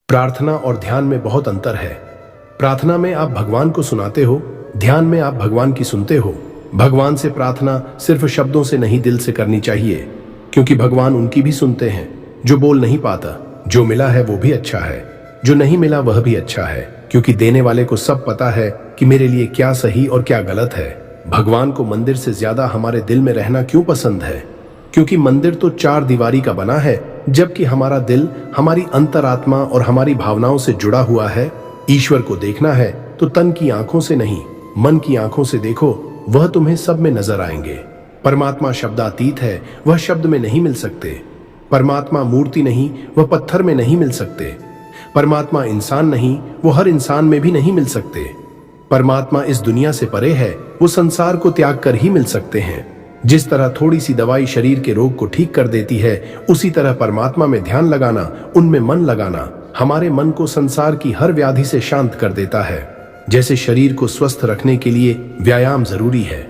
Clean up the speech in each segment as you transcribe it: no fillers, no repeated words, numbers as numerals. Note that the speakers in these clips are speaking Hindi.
प्रार्थना और ध्यान में बहुत अंतर है। प्रार्थना में आप भगवान को सुनाते हो, ध्यान में आप भगवान की सुनते हो। भगवान से प्रार्थना सिर्फ शब्दों से नहीं, दिल से करनी चाहिए, क्योंकि भगवान उनकी भी सुनते हैं जो बोल नहीं पाता। जो मिला है वो भी अच्छा है, जो नहीं मिला वह भी अच्छा है, क्योंकि देने वाले को सब पता है कि मेरे लिए क्या सही और क्या गलत है। भगवान को मंदिर से ज्यादा हमारे दिल में रहना क्यों पसंद है? क्योंकि मंदिर तो चार दीवारी का बना है, जबकि हमारा दिल, हमारी अंतरात्मा और हमारी भावनाओं से जुड़ा हुआ है। ईश्वर को देखना है तो तन की आंखों से नहीं, मन की आंखों से देखो, वह तुम्हें सब में नजर आएंगे। परमात्मा शब्दातीत है, वह शब्द में नहीं मिल सकते। परमात्मा मूर्ति नहीं, वह पत्थर में नहीं मिल सकते। परमात्मा इंसान नहीं, वो हर इंसान में भी नहीं मिल सकते। परमात्मा इस दुनिया से परे है, वो संसार को त्याग कर ही मिल सकते हैं। जिस तरह थोड़ी सी दवाई शरीर के रोग को ठीक कर देती है, उसी तरह परमात्मा में ध्यान लगाना, उनमें मन लगाना, हमारे मन को संसार की हर व्याधि से शांत कर देता है। जैसे शरीर को स्वस्थ रखने के लिए व्यायाम जरूरी है,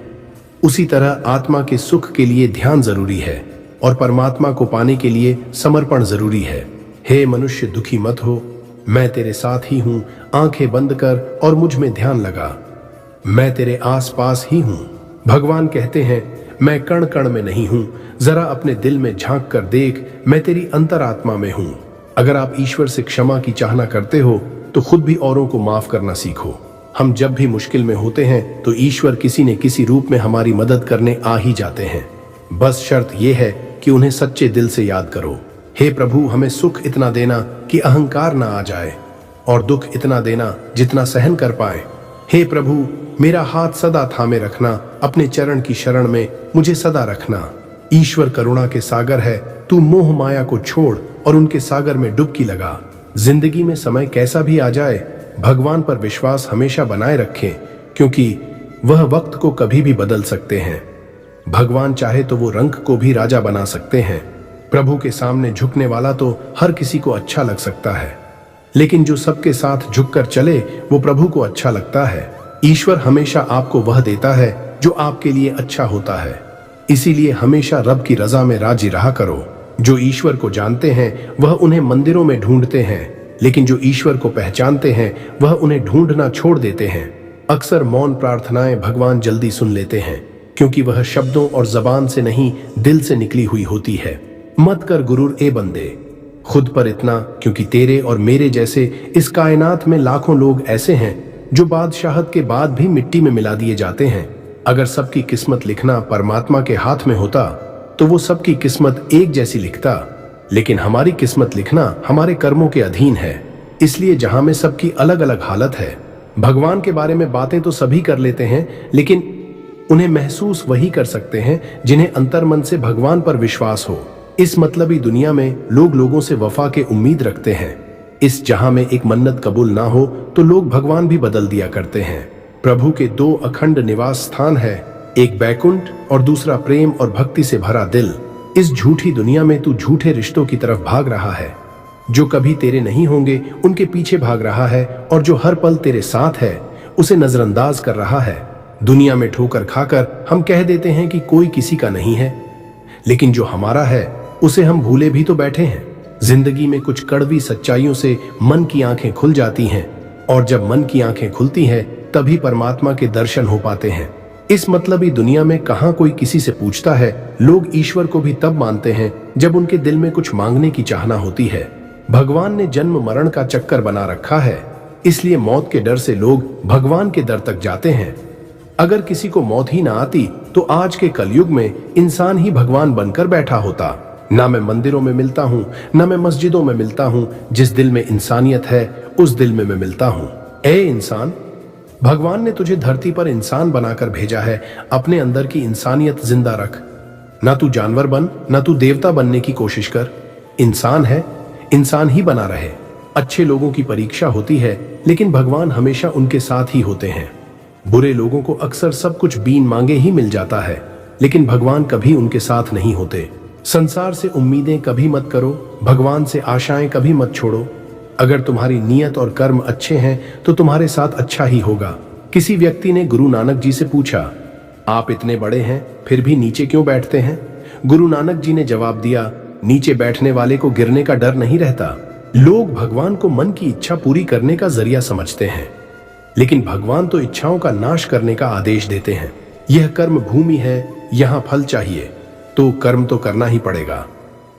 उसी तरह आत्मा के सुख के लिए ध्यान जरूरी है, और परमात्मा को पाने के लिए समर्पण जरूरी है। हे मनुष्य, दुखी मत हो, मैं तेरे साथ ही हूं। आंखें बंद कर और मुझ में ध्यान लगा, मैं तेरे आसपास ही हूं। भगवान कहते हैं, मैं कण कण में नहीं हूं, जरा अपने दिल में झांक कर देख, मैं तेरी अंतरात्मा में हूं। अगर आप ईश्वर से क्षमा की चाहना करते हो तो खुद भी औरों को माफ करना सीखो। हम जब भी मुश्किल में होते हैं तो ईश्वर किसी न किसी रूप में हमारी मदद करने आ ही जाते हैं। बस शर्त यह है कि उन्हें सच्चे दिल से याद करो। हे प्रभु, हमें सुख इतना देना कि अहंकार ना आ जाए, और दुख इतना देना जितना सहन कर पाए। हे प्रभु, मेरा हाथ सदा थामे रखना, अपने चरण की शरण में मुझे सदा रखना। ईश्वर करुणा के सागर है, तू मोह माया को छोड़ और उनके सागर में डुबकी लगा। जिंदगी में समय कैसा भी आ जाए, भगवान पर विश्वास हमेशा बनाए रखें, क्योंकि वह वक्त को कभी भी बदल सकते हैं। भगवान चाहे तो वो रंग को भी राजा बना सकते हैं। प्रभु के सामने झुकने वाला तो हर किसी को अच्छा लग सकता है, लेकिन जो सबके साथ झुककर चले वो प्रभु को अच्छा लगता है। ईश्वर हमेशा आपको वह देता है जो आपके लिए अच्छा होता है, इसीलिए हमेशा रब की रजा में राजी रहा करो। जो ईश्वर को जानते हैं वह उन्हें मंदिरों में ढूंढते हैं, लेकिन जो ईश्वर को पहचानते हैं वह उन्हें ढूंढना छोड़ देते हैं। अक्सर मौन प्रार्थनाएं भगवान जल्दी सुन लेते हैं, क्योंकि वह शब्दों और जबान से नहीं, दिल से निकली हुई होती है। मत कर गुरूर ए बंदे खुद पर इतना, क्योंकि तेरे और मेरे जैसे इस कायनात में लाखों लोग ऐसे हैं जो बादशाहत के बाद भी मिट्टी में मिला दिए जाते हैं। अगर सबकी किस्मत लिखना परमात्मा के हाथ में होता तो वो सबकी किस्मत एक जैसी लिखता, लेकिन हमारी किस्मत लिखना हमारे कर्मों के अधीन है। इसलिए जहां में सबकी अलग अलग हालत है, भगवान के बारे में बातें तो सभी कर लेते हैं, लेकिन उन्हें महसूस वही कर सकते हैं जिन्हें अंतर्मन से भगवान पर विश्वास हो। इस मतलबी दुनिया में लोग लोगों से वफा के उम्मीद रखते हैं। इस जहां में एक मन्नत कबूल ना हो तो लोग भगवान भी बदल दिया करते हैं। प्रभु के दो अखंड निवास स्थान है, एक बैकुंठ और दूसरा प्रेम और भक्ति से भरा दिल। इस झूठी दुनिया में तू झूठे रिश्तों की तरफ भाग रहा है, जो कभी तेरे नहीं होंगे उनके पीछे भाग रहा है, और जो हर पल तेरे साथ है उसे नजरअंदाज कर रहा है। दुनिया में ठोकर खाकर हम कह देते हैं कि कोई किसी का नहीं है, लेकिन जो हमारा है उसे हम भूले भी तो बैठे हैं। जिंदगी में कुछ कड़वी सच्चाइयों से मन की आंखें खुल जाती हैं, और जब मन की आंखें खुलती हैं तभी परमात्मा के दर्शन हो पाते हैं। इस मतलबी दुनिया में कहां कोई किसी से पूछता है। लोग ईश्वर को भी तब मानते हैं जब उनके दिल में कुछ मांगने की चाहना होती है। भगवान ने जन्म मरण का चक्कर बना रखा है, इसलिए मौत के डर से लोग भगवान के दर तक जाते हैं। अगर किसी को मौत ही ना आती तो आज के कलयुग में इंसान ही भगवान बनकर बैठा होता। ना मैं मंदिरों में मिलता हूँ, ना मैं मस्जिदों में मिलता हूँ। जिस दिल में इंसानियत है उस दिल में मैं मिलता हूँ। ए इंसान, भगवान ने तुझे धरती पर इंसान बनाकर भेजा है, अपने अंदर की इंसानियत जिंदा रख। ना तू जानवर बन, ना तू देवता बनने की कोशिश कर। इंसान है, इंसान ही बना रहे। अच्छे लोगों की परीक्षा होती है, लेकिन भगवान हमेशा उनके साथ ही होते हैं। बुरे लोगों को अक्सर सब कुछ बीन मांगे ही मिल जाता है, लेकिन भगवान कभी उनके साथ नहीं होते। संसार से उम्मीदें कभी मत करो, भगवान से आशाएं कभी मत छोड़ो। अगर तुम्हारी नीयत और कर्म अच्छे हैं तो तुम्हारे साथ अच्छा ही होगा। किसी व्यक्ति ने गुरु नानक जी से पूछा, आप इतने बड़े हैं फिर भी नीचे क्यों बैठते हैं? गुरु नानक जी ने जवाब दिया, नीचे बैठने वाले को गिरने का डर नहीं रहता, लोग भगवान को मन की इच्छा पूरी करने का जरिया समझते हैं, लेकिन भगवान तो इच्छाओं का नाश करने का आदेश देते हैं। यह कर्म भूमि है, यहां फल चाहिए तो कर्म तो करना ही पड़ेगा।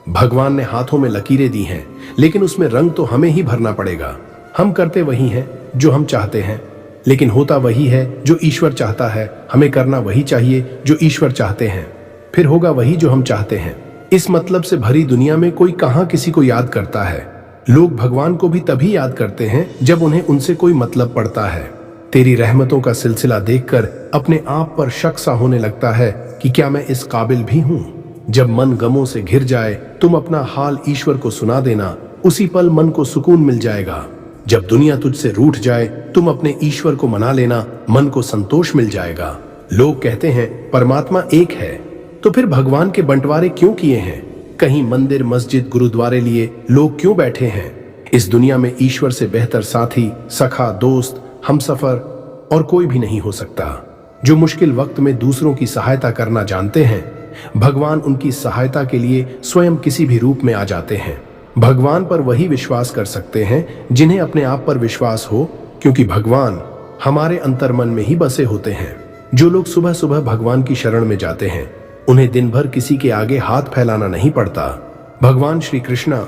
भगवान ने हाथों में लकीरें दी हैं, लेकिन उसमें रंग तो हमें ही भरना पड़ेगा। हम करते वही हैं जो हम चाहते हैं, लेकिन होता वही है जो ईश्वर चाहता है। हमें करना वही चाहिए जो ईश्वर चाहते हैं, फिर होगा वही जो हम चाहते हैं। इस मतलब से भरी दुनिया में कोई कहां किसी को याद करता है। लोग भगवान को भी तभी याद करते हैं जब उन्हें उनसे कोई मतलब पड़ता है। तेरी रहमतों का सिलसिला देखकर अपने आप पर शक सा होने लगता है कि क्या मैं इस काबिल भी हूं। जब मन गमों से घिर जाए तुम अपना हाल ईश्वर को सुना देना, उसी पल मन को सुकून मिल जाएगा। जब दुनिया तुझसे रूठ जाए तुम अपने ईश्वर को मना लेना, मन को संतोष मिल जाएगा। लोग कहते हैं परमात्मा एक है, तो फिर भगवान के बंटवारे क्यों किए हैं? कहीं मंदिर मस्जिद गुरुद्वारे लिए लोग क्यों बैठे हैं? इस दुनिया में ईश्वर से बेहतर साथी, सखा, दोस्त, हमसफर और कोई भी नहीं हो सकता। जो मुश्किल वक्त में दूसरों की सहायता करना जानते हैं, भगवान उनकी सहायता के लिए स्वयं किसी भी रूप में आ जाते हैं। भगवान पर वही विश्वास कर सकते हैं जिन्हें अपने आप पर विश्वास हो, क्योंकि भगवान हमारे अंतर्मन में ही बसे होते हैं। जो लोग सुबह सुबह भगवान की शरण में जाते हैं, उन्हें दिन भर किसी के आगे हाथ फैलाना नहीं पड़ता। भगवान श्री कृष्ण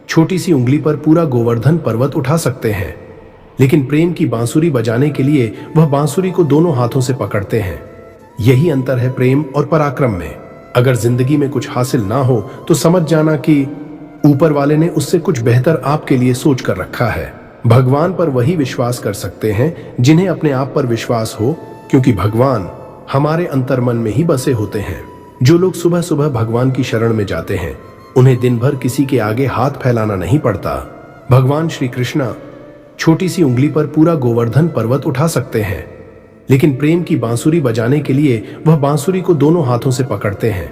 छोटी सी उंगली पर पूरा गोवर्धन पर्वत उठा सकते हैं, लेकिन प्रेम की बांसुरी बजाने के लिए वह बांसुरी को दोनों हाथों से पकड़ते हैं। यही अंतर है प्रेम और पराक्रम में। अगर जिंदगी में कुछ हासिल ना हो तो समझ जाना कि ऊपर वाले ने उससे कुछ बेहतर आपके लिए सोच कर रखा है। भगवान पर वही विश्वास कर सकते हैं जिन्हें अपने आप पर विश्वास हो, क्योंकि भगवान हमारे अंतर्मन में ही बसे होते हैं। जो लोग सुबह सुबह भगवान की शरण में जाते हैं, उन्हें दिन भर किसी के आगे हाथ फैलाना नहीं पड़ता। भगवान श्री कृष्ण छोटी सी उंगली पर पूरा गोवर्धन पर्वत उठा सकते हैं, लेकिन प्रेम की बांसुरी बजाने के लिए वह बांसुरी को दोनों हाथों से पकड़ते हैं।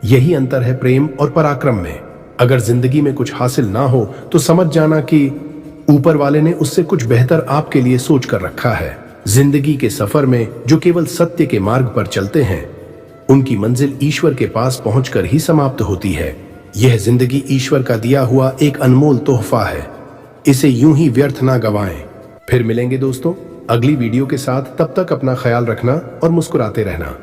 यही अंतर है प्रेम और पराक्रम में। अगर जिंदगी में कुछ हासिल ना हो तो समझ जाना कि ऊपर वाले ने उससे कुछ बेहतर आपके लिए सोच कर रखा है। जिंदगी के सफर में जो केवल सत्य के मार्ग पर चलते हैं, उनकी मंजिल ईश्वर के पास पहुंचकर ही समाप्त होती है। यह जिंदगी ईश्वर का दिया हुआ एक अनमोल तोहफा है, इसे यूं ही व्यर्थ ना गवाएं। फिर मिलेंगे दोस्तों अगली वीडियो के साथ। तब तक अपना ख्याल रखना और मुस्कुराते रहना।